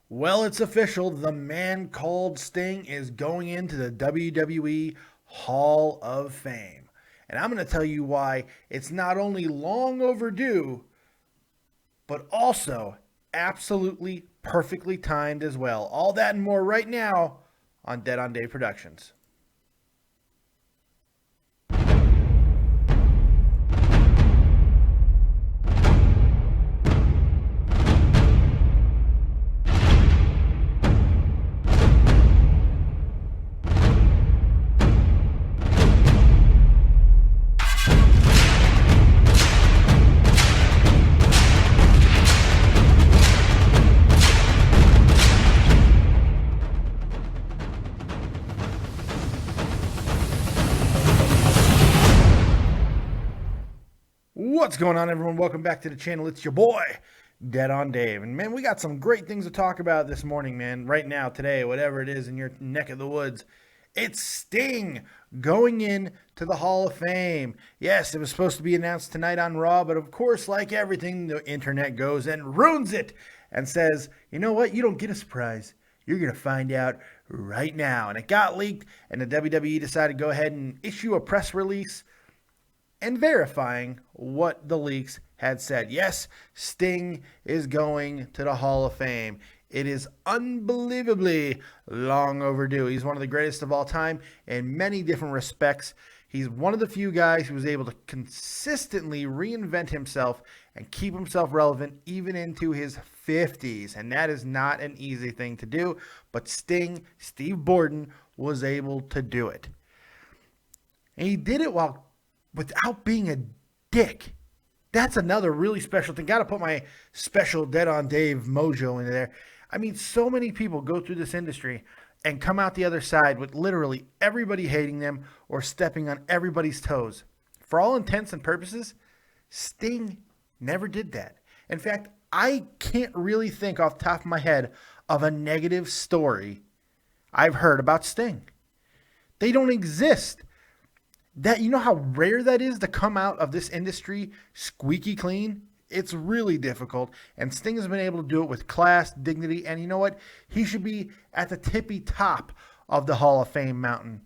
Well, it's official. The man called Sting is going into the WWE Hall of Fame. And I'm going to tell you why it's not only long overdue, but also absolutely perfectly timed as well. All that and more right now on Dead on Dave Productions. What's going on, everyone? Welcome back to the channel. It's your boy, Dead on Dave. And man, we got some great things to talk about this morning, man. Right now, today, whatever it is in your neck of the woods, it's Sting going in to the Hall of Fame. Yes, it was supposed to be announced tonight on Raw, but of course, like everything, the internet goes and ruins it and says, you know what? You don't get a surprise. You're going to find out right now. And it got leaked, and the WWE decided to go ahead and issue a press release and verifying what the leaks had said. Yes, Sting is going to the Hall of Fame. It is unbelievably long overdue. He's one of the greatest of all time in many different respects. He's one of the few guys who was able to consistently reinvent himself and keep himself relevant even into his 50s. And that is not an easy thing to do. But Sting, Steve Borden, was able to do it. And he did it without being a dick. That's another really special thing. Got to put my special Dead on Dave mojo in there. I mean, so many people go through this industry and come out the other side with literally everybody hating them or stepping on everybody's toes. For all intents and purposes, Sting never did that. In fact, I can't really think off the top of my head of a negative story I've heard about Sting. They don't exist. That, you know how rare that is to come out of this industry squeaky clean? It's really difficult, and Sting has been able to do it with class, dignity, and you know what? He should be at the tippy top of the Hall of Fame mountain.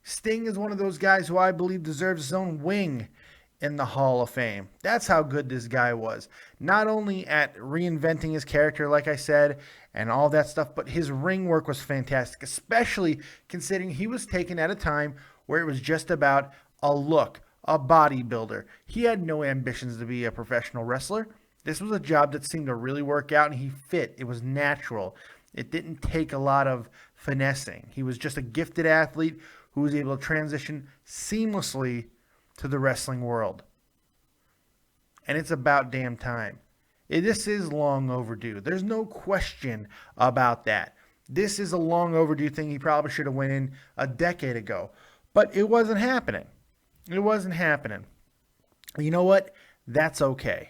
Sting is one of those guys who I believe deserves his own wing in the Hall of Fame. That's how good this guy was. Not only at reinventing his character, like I said, and all that stuff, but his ring work was fantastic, especially considering he was taken at a time where it was just about a look, a bodybuilder. He had no ambitions to be a professional wrestler. This was a job that seemed to really work out, and he fit. It was natural. It didn't take a lot of finessing. He was just a gifted athlete who was able to transition seamlessly to the wrestling world. And it's about damn time. This is long overdue. There's no question about that. This is a long overdue thing. He probably should have went in a decade ago. But it wasn't happening. It wasn't happening. You know what? That's okay.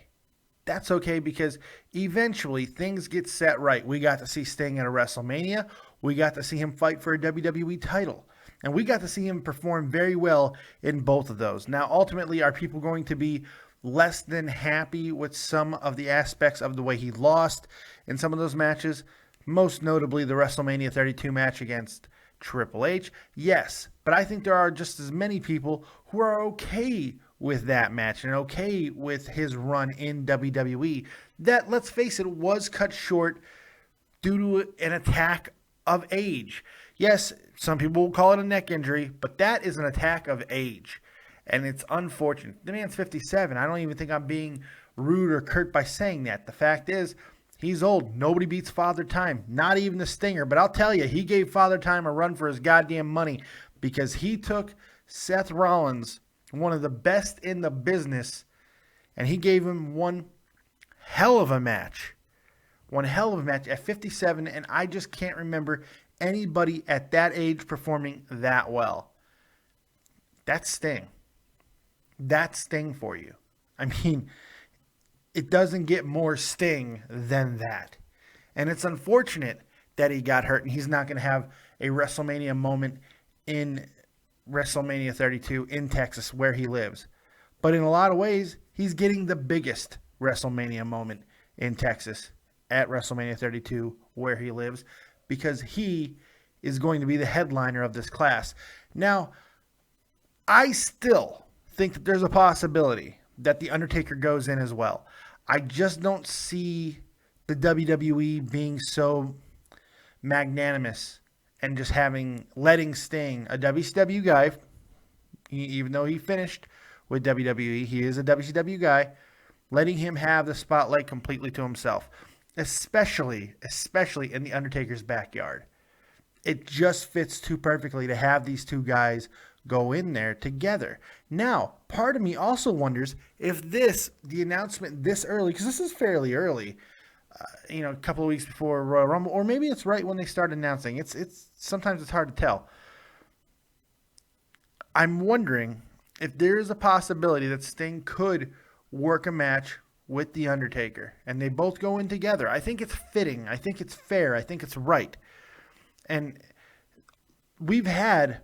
That's okay because eventually things get set right. We got to see Sting at a WrestleMania. We got to see him fight for a WWE title. And we got to see him perform very well in both of those. Now, ultimately, are people going to be less than happy with some of the aspects of the way he lost in some of those matches? Most notably, the WrestleMania 32 match against Triple H? Yes, but I think there are just as many people who are okay with that match and okay with his run in WWE that, let's face it, was cut short due to an attack of age. Yes, some people will call it a neck injury, but that is an attack of age, and it's unfortunate. The man's 57. I don't even think I'm being rude or curt by saying that. The fact is, he's old. Nobody beats Father Time, not even the Stinger. But I'll tell you, he gave Father Time a run for his goddamn money because he took Seth Rollins, one of the best in the business, and he gave him one hell of a match. One hell of a match at 57, and I just can't remember anybody at that age performing that well. That's Sting. That's Sting for you. I mean, it doesn't get more Sting than that. And it's unfortunate that he got hurt and he's not going to have a WrestleMania moment in WrestleMania 32 in Texas where he lives. But in a lot of ways, he's getting the biggest WrestleMania moment in Texas at WrestleMania 32 where he lives, because he is going to be the headliner of this class. Now, I still think that there's a possibility that The Undertaker goes in as well. I just don't see the WWE being so magnanimous and just letting Sting, a WCW guy, even though he finished with WWE, he is a WCW guy, letting him have the spotlight completely to himself, especially in The Undertaker's backyard. It just fits too perfectly to have these two guys go in there together. Now, part of me also wonders if the announcement this early, because this is fairly early, a couple of weeks before Royal Rumble, or maybe it's right when they start announcing. It's sometimes it's hard to tell. I'm wondering if there is a possibility that Sting could work a match with The Undertaker, and they both go in together. I think it's fitting. I think it's fair. I think it's right. And we've had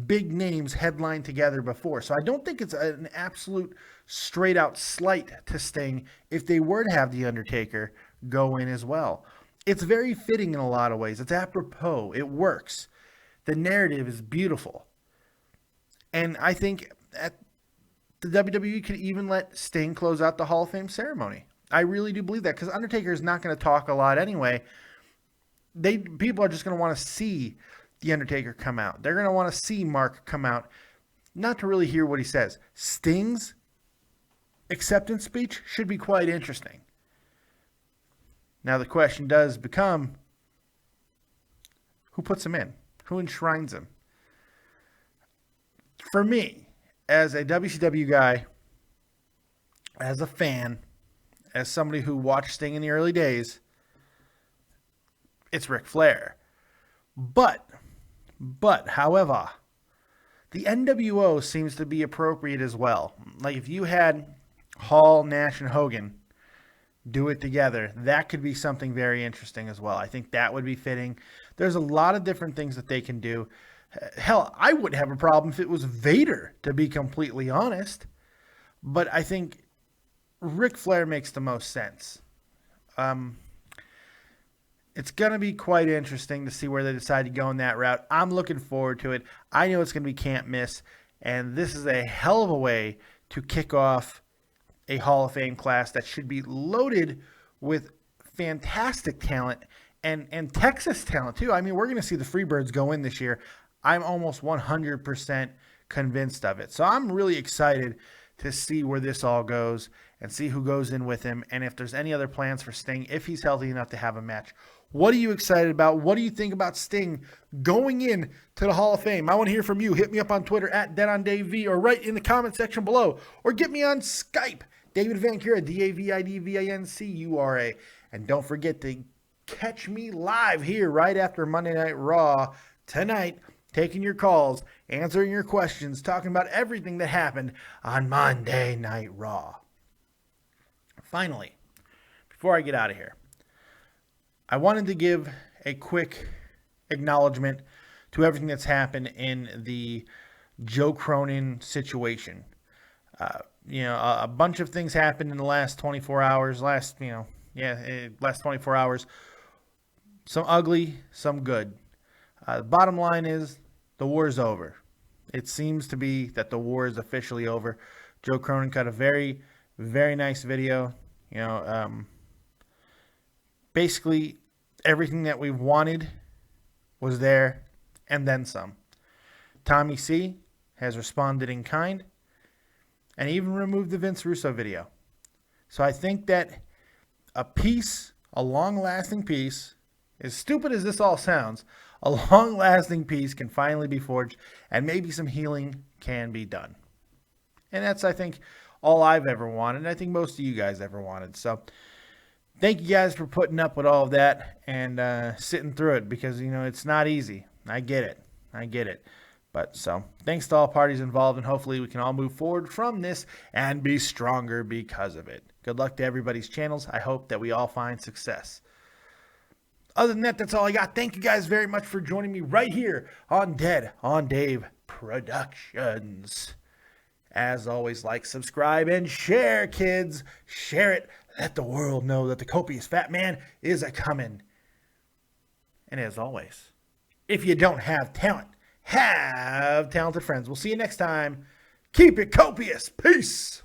big names headline together before, so I don't think it's an absolute straight out slight to Sting if they were to have The Undertaker go in as well. It's very fitting in a lot of ways. It's apropos. It works. The narrative is beautiful. And I think the WWE could even let Sting close out the Hall of Fame ceremony. I really do believe that, because Undertaker is not going to talk a lot anyway. People are just going to want to see The Undertaker come out. They're going to want to see Mark come out, not to really hear what he says. Sting's acceptance speech should be quite interesting. Now the question does become, who puts him in? Who enshrines him? For me, as a WCW guy, as a fan, as somebody who watched Sting in the early days, it's Ric Flair. But, however, the NWO seems to be appropriate as well. Like if you had Hall, Nash, and Hogan do it together, that could be something very interesting as well. I think that would be fitting. There's a lot of different things that they can do. Hell, I wouldn't have a problem if it was Vader, to be completely honest. But I think Ric Flair makes the most sense. It's going to be quite interesting to see where they decide to go in that route. I'm looking forward to it. I know it's going to be can't miss, and this is a hell of a way to kick off a Hall of Fame class that should be loaded with fantastic talent and Texas talent too. I mean, we're going to see the Freebirds go in this year. I'm almost 100% convinced of it. So I'm really excited to see where this all goes and see who goes in with him, and if there's any other plans for Sting, if he's healthy enough to have a match. What are you excited about? What do you think about Sting going in to the Hall of Fame? I want to hear from you. Hit me up on Twitter at DeadOnDaveV, or write in the comment section below, or get me on Skype, David Vancura, DavidVancura. And don't forget to catch me live here right after Monday Night Raw tonight, taking your calls, answering your questions, talking about everything that happened on Monday Night Raw. Finally, before I get out of here, I wanted to give a quick acknowledgement to everything that's happened in the Joe Cronin situation. A bunch of things happened in the last 24 hours. Last 24 hours. Some ugly, some good. The bottom line is the war is over. It seems to be that the war is officially over. Joe Cronin cut a very, very nice video. Basically everything that we wanted was there, and then some. Tommy C has responded in kind, and even removed the Vince Russo video. So I think that a long-lasting peace, as stupid as this all sounds, a long-lasting peace can finally be forged, and maybe some healing can be done. And that's, I think, all I've ever wanted, and I think most of you guys ever wanted. So thank you guys for putting up with all of that and sitting through it, because, it's not easy. I get it. But so thanks to all parties involved, and hopefully we can all move forward from this and be stronger because of it. Good luck to everybody's channels. I hope that we all find success. Other than that, that's all I got. Thank you guys very much for joining me right here on Dead on Dave Productions. As always, like, subscribe, and share, kids. Share it Let the world know that the copious fat man is a-coming. And as always, if you don't have talent, have talented friends. We'll see you next time. Keep it copious. Peace.